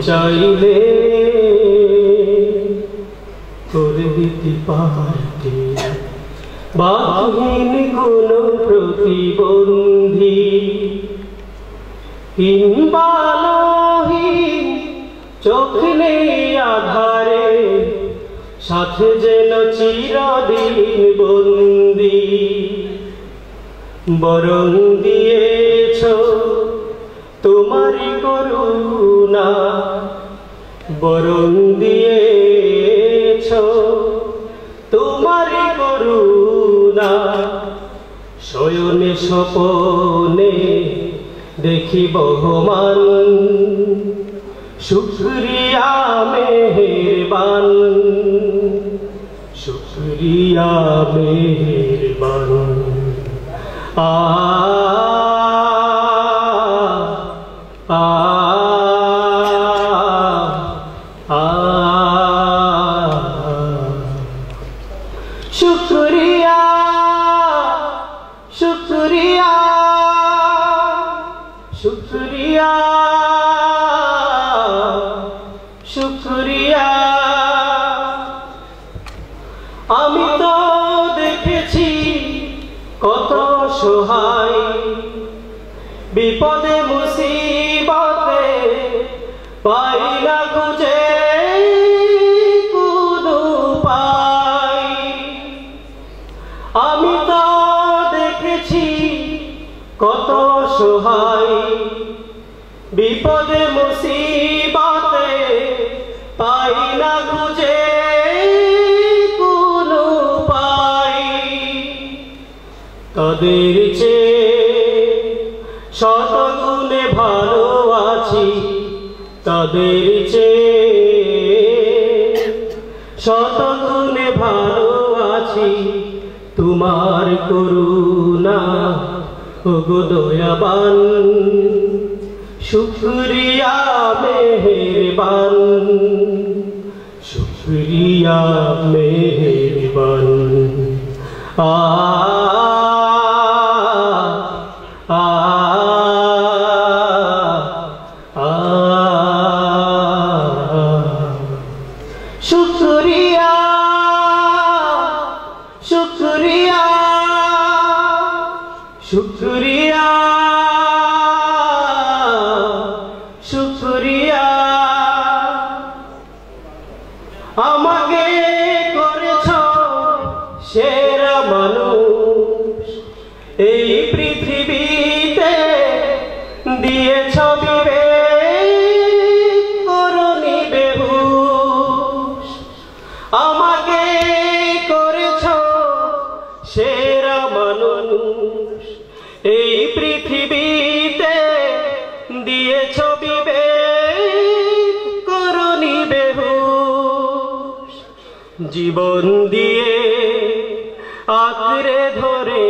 চাইলে করে দিতে পারতে বাহীন কোন প্রতিবন্ধী হিমবালহীন চোখ নেই আধারে সাথে যেন চিরদিন বন্দী বরং দিয়েছ তোমারই করুণা বরং দিয়েছ তোমারই করুণা শয়নে স্বপনে দেখি বহমান শুকরিয়া মেহেরবান শুকরিয়া মেহেরবান আ আ আ শুকরিয়া শুকরিয়া শুকরিয়া শুকরিয়া আমি তো দেখেছি কত সহায় বিপদে মুসিবতে পাই না খুঁজে কোনো উপায় আমি তো দেখেছি কত সহায় বিপদে মুসিবতে পাই না খুঁজে কোনো উপায় তাদের চেয়ে শতগুণে ভালো আছি তাদের চেয়ে শতগুণে ভালো আছি তোমার করুণা ওগো দয়াবান শুকরিয়া মেহেরবান শুকরিয়া মেহেরবান আ আ আ শুকরিয়া শুকরিয়া শুকরিয়া শুকরিয়া আমাকে করেছ সেরা মানুষ এই পৃথিবীতে দিয়েছ বিবেক করনি বেহুশ আমাকে করেছ সেরা মানুষ এই পৃথিবীতে দিয়েছ বিবেক করনি বেহুশ জীবন দিয়ে আঁকড়ে ধরে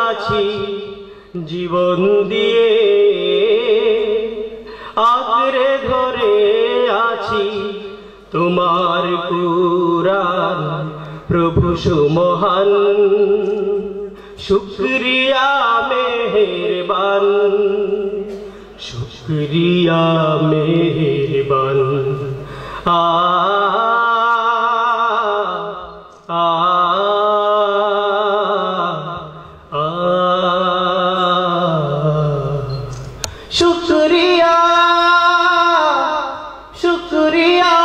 আছি জীবন দিয়ে আঁকড়ে ধরে আছি তোমার কুরআন প্রভু সুমহান শুকরিয়া মেহেরবান শুকরিয়া মেহেরবান আ আ আ শুকরিয়া শুকরিয়া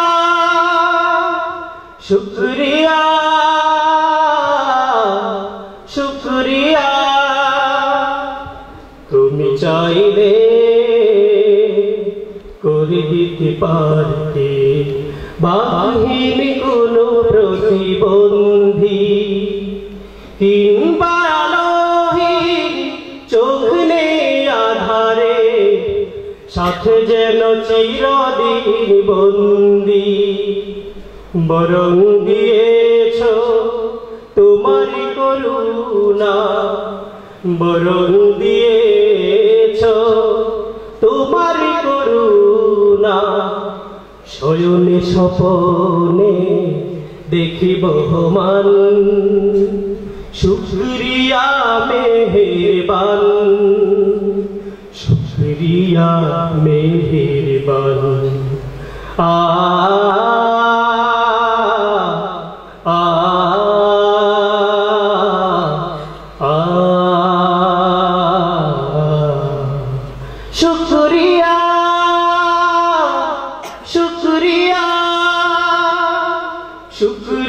শুকরিয়া শুকরিয়া তুমি চাইলে করে দিতে পারতে বাহীন কোনো প্রতিবন্ধী হিমবালহীন চোখ নেই আধারে সাথে যেন চিরদিন বন্দী বরং দিয়েছ তোমারই করুণা বরং দিয়েছ তোমারই করুণা শয়নে স্বপনে দেখি বহমান শুকরিয়া মেহেরবান শুকরিয়া মেহেরবান আ আ আ শুকরিয়া শুকরিয়া শুকরিয়া